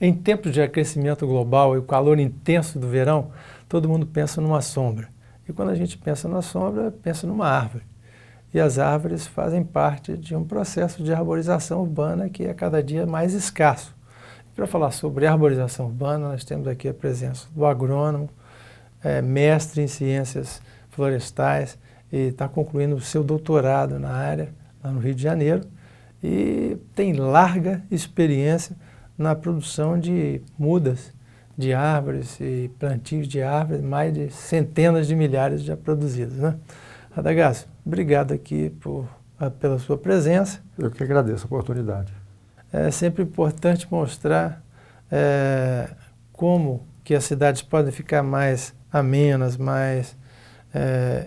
Em tempos de aquecimento global e o calor intenso do verão, todo mundo pensa numa sombra. E quando a gente pensa na sombra, pensa numa árvore. E as árvores fazem parte de um processo de arborização urbana que é cada dia mais escasso. Para falar sobre arborização urbana, nós temos aqui a presença do agrônomo, mestre em ciências florestais, e está concluindo o seu doutorado na área, lá no Rio de Janeiro, e tem larga experiência na produção de mudas de árvores e plantios de árvores, mais de centenas de milhares já produzidos, né? Radagast, obrigado aqui pela sua presença. Eu que agradeço a oportunidade. É sempre importante mostrar como que as cidades podem ficar mais amenas, mais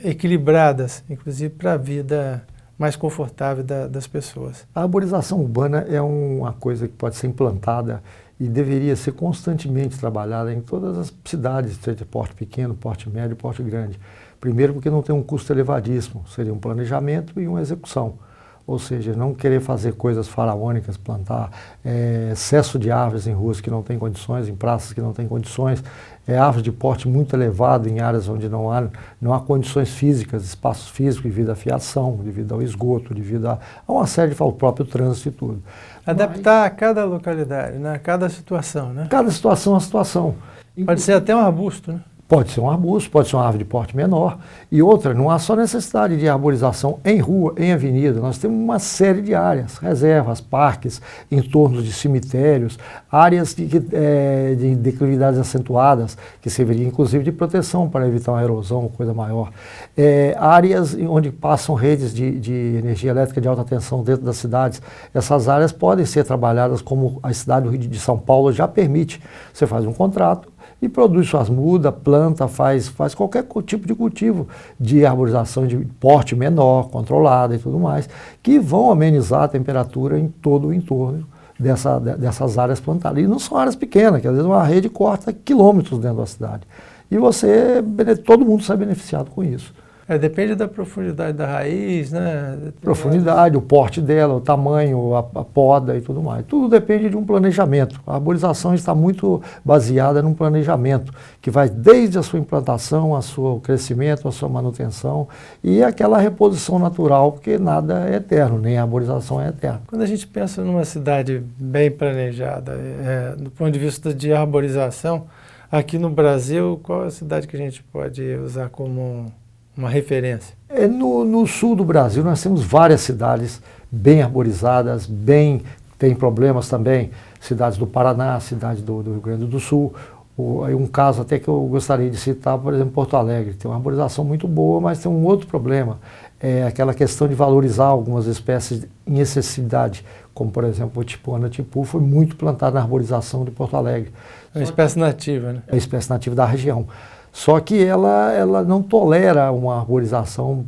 equilibradas, inclusive para a vida mais confortável das pessoas. A arborização urbana é uma coisa que pode ser implantada e deveria ser constantemente trabalhada em todas as cidades, seja de porte pequeno, porte médio, porte grande. Primeiro porque não tem um custo elevadíssimo, seria um planejamento e uma execução. Ou seja, não querer fazer coisas faraônicas, plantar excesso de árvores em ruas que não têm condições, em praças que não têm condições, árvores de porte muito elevado em áreas onde não há condições físicas, espaços físicos devido à fiação, devido ao esgoto, devido a uma série de o próprio trânsito e tudo. Adaptar a cada localidade, né? A cada situação, né? Cada situação é uma situação. Pode ser até um arbusto, né? Pode ser um arbusto, pode ser uma árvore de porte menor. E outra, não há só necessidade de arborização em rua, em avenida. Nós temos uma série de áreas, reservas, parques, entornos de cemitérios, áreas de declividades acentuadas, que serviriam inclusive de proteção para evitar uma erosão ou coisa maior. Áreas onde passam redes de energia elétrica de alta tensão dentro das cidades. Essas áreas podem ser trabalhadas como a cidade do Rio de São Paulo já permite. Você faz um contrato e produz suas mudas, planta, faz qualquer tipo de cultivo de arborização de porte menor, controlada e tudo mais, que vão amenizar a temperatura em todo o entorno dessas áreas plantadas. E não são áreas pequenas, que às vezes uma rede corta quilômetros dentro da cidade. E todo mundo sai beneficiado com isso. Depende da profundidade da raiz, né? Profundidade, o porte dela, o tamanho, a poda e tudo mais. Tudo depende de um planejamento. A arborização está muito baseada num planejamento que vai desde a sua implantação, ao seu crescimento, a sua manutenção e aquela reposição natural, porque nada é eterno, nem a arborização é eterna. Quando a gente pensa numa cidade bem planejada, do ponto de vista de arborização, aqui no Brasil, qual é a cidade que a gente pode usar como uma referência? No sul do Brasil nós temos várias cidades bem arborizadas, tem problemas também, cidades do Paraná, cidades do Rio Grande do Sul. Um caso até que eu gostaria de citar, por exemplo, Porto Alegre. Tem uma arborização muito boa, mas tem um outro problema, aquela questão de valorizar algumas espécies em excessividade, como por exemplo o tipo Anatipu, foi muito plantada na arborização de Porto Alegre. É uma espécie nativa, né? É uma espécie nativa da região. Só que ela não tolera uma arborização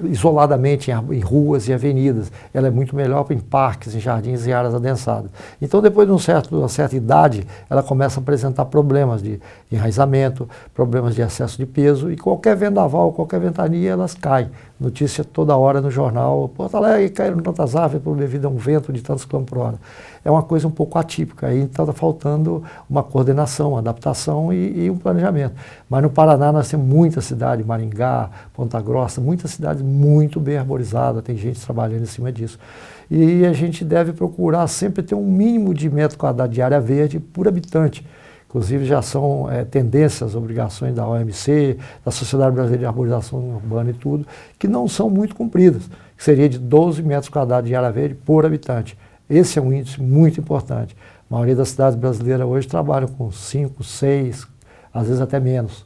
isoladamente em ruas e avenidas. Ela é muito melhor em parques, em jardins e áreas adensadas. Então, depois de uma certa idade, ela começa a apresentar problemas de enraizamento, problemas de excesso de peso, e qualquer vendaval, qualquer ventania, elas caem. Notícia toda hora no jornal, Porto Alegre caíram tantas árvores devido a um vento de tantos km por hora. É uma coisa um pouco atípica, aí está faltando uma coordenação, uma adaptação e um planejamento. Mas no Paraná nós temos muita cidade, Maringá, Ponta Grossa, muitas cidades muito bem arborizadas, tem gente trabalhando em cima disso. E a gente deve procurar sempre ter um mínimo de metro quadrado de área verde por habitante. Inclusive já são tendências, obrigações da OMC, da Sociedade Brasileira de Arborização Urbana e tudo, que não são muito cumpridas, que seria de 12 metros quadrados de área verde por habitante. Esse é um índice muito importante. A maioria das cidades brasileiras hoje trabalham com 5, 6, às vezes até menos.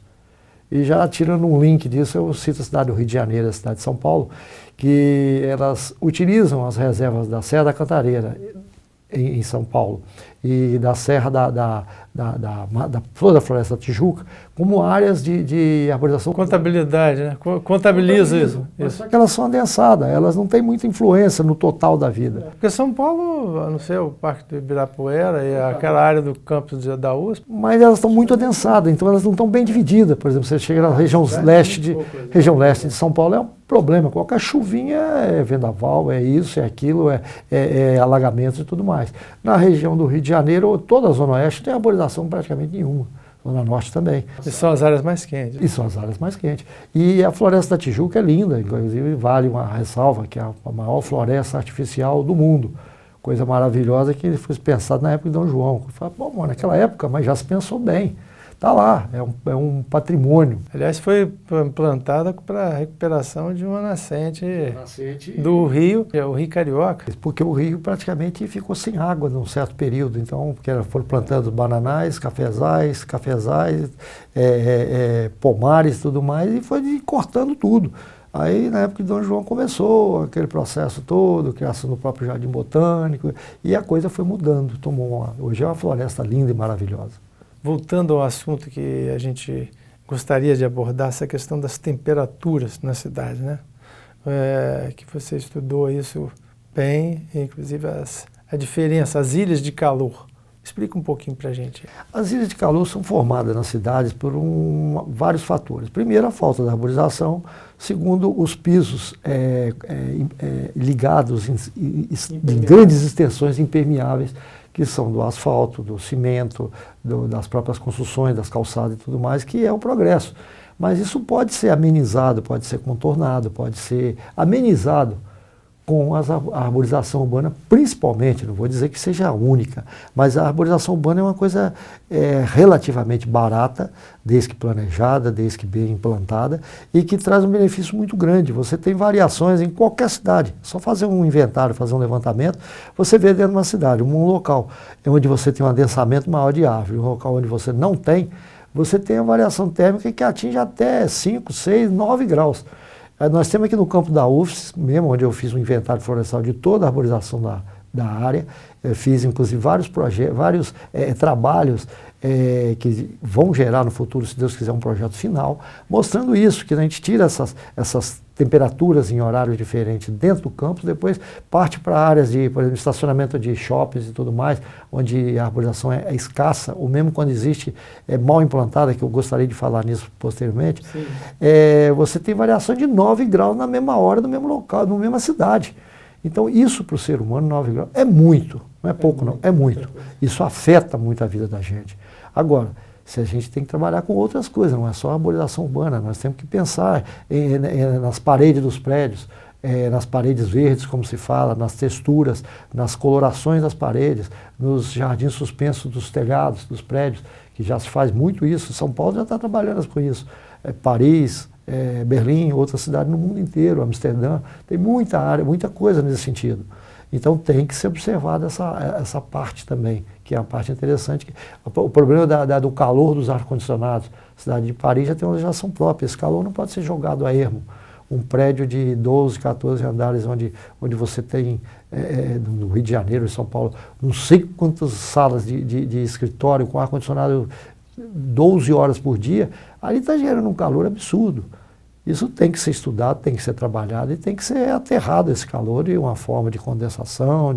E já tirando um link disso, eu cito a cidade do Rio de Janeiro e a cidade de São Paulo, que elas utilizam as reservas da Serra da Cantareira em São Paulo e da Serra da Flor da Floresta da Tijuca como áreas de arborização. Contabilidade, né? Contabiliza isso. Só que elas são adensadas, elas não têm muita influência no total da vida. Porque São Paulo, a não ser o Parque do Ibirapuera e aquela área do campus da USP. Mas elas estão muito adensadas, então elas não estão bem divididas. Por exemplo, você chega na região leste de São Paulo, é um problema. Qualquer chuvinha é vendaval, é isso, é aquilo, é alagamentos e tudo mais. Na região do Rio de Janeiro, toda a Zona Oeste tem arborização praticamente nenhuma. Zona Norte também. E são as áreas mais quentes. E são as áreas mais quentes. E a Floresta da Tijuca é linda, inclusive vale uma ressalva, que é a maior floresta artificial do mundo. Coisa maravilhosa que foi pensado na época de Dom João. Fala, bom, naquela época, mas já se pensou bem. Está lá, é um patrimônio. Aliás, foi plantada para a recuperação de uma nascente do rio, que é o Rio Carioca. Porque o rio praticamente ficou sem água num certo período, então foram plantando bananais, cafezais, pomares e tudo mais, e foi cortando tudo. Aí, na época de Dom João, começou aquele processo todo, criação do próprio Jardim Botânico, e a coisa foi mudando. Hoje é uma floresta linda e maravilhosa. Voltando ao assunto que a gente gostaria de abordar, essa questão das temperaturas na cidade, né? Que você estudou isso bem, inclusive a diferença, as ilhas de calor. Explica um pouquinho para a gente. As ilhas de calor são formadas nas cidades por vários fatores. Primeiro, a falta da arborização. Segundo, os pisos ligados em grandes extensões impermeáveis, que são do asfalto, do cimento, das próprias construções, das calçadas e tudo mais, que é o progresso. Mas isso pode ser amenizado, pode ser contornado, pode ser amenizado com a arborização urbana, principalmente, não vou dizer que seja a única, mas a arborização urbana é uma coisa relativamente barata, desde que planejada, desde que bem implantada, e que traz um benefício muito grande. Você tem variações em qualquer cidade, só fazer um inventário, fazer um levantamento, você vê dentro de uma cidade, um local onde você tem um adensamento maior de árvore, um local onde você não tem, você tem a variação térmica que atinge até 5, 6, 9 graus. Nós temos aqui no campo da UFS, mesmo onde eu fiz um inventário florestal de toda a arborização da área, fiz inclusive vários trabalhos que vão gerar no futuro, se Deus quiser, um projeto final, mostrando isso, que a gente tira essas temperaturas em horários diferentes dentro do campus, depois parte para áreas de, por exemplo, estacionamento de shoppings e tudo mais, onde a arborização é escassa, ou mesmo quando existe mal implantada, que eu gostaria de falar nisso posteriormente, você tem variação de 9 graus na mesma hora, no mesmo local, na mesma cidade. Então, isso para o ser humano, 9 graus, é muito, não é pouco não, é muito. Isso afeta muito a vida da gente. Agora, se a gente tem que trabalhar com outras coisas, não é só a arborização urbana, nós temos que pensar nas paredes dos prédios, nas paredes verdes, como se fala, nas texturas, nas colorações das paredes, nos jardins suspensos dos telhados, dos prédios, que já se faz muito isso. São Paulo já está trabalhando com isso. Paris, Berlim, outras cidades no mundo inteiro, Amsterdã, tem muita área, muita coisa nesse sentido. Então tem que ser observada essa parte também, que é a parte interessante. O problema do calor dos ar-condicionados. A cidade de Paris já tem uma legislação própria, esse calor não pode ser jogado a ermo. Um prédio de 12, 14 andares, onde você tem, no Rio de Janeiro, em São Paulo, não sei quantas salas de escritório com ar-condicionado 12 horas por dia, ali está gerando um calor absurdo. Isso tem que ser estudado, tem que ser trabalhado e tem que ser aterrado esse calor de uma forma de condensação,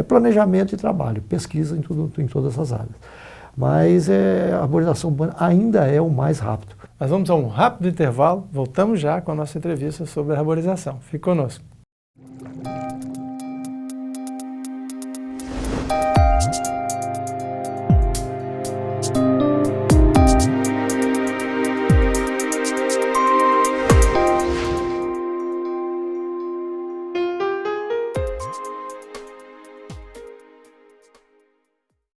planejamento de trabalho, pesquisa em todas essas áreas. Mas a arborização urbana ainda é o mais rápido. Nós vamos a um rápido intervalo, voltamos já com a nossa entrevista sobre a arborização. Fique conosco.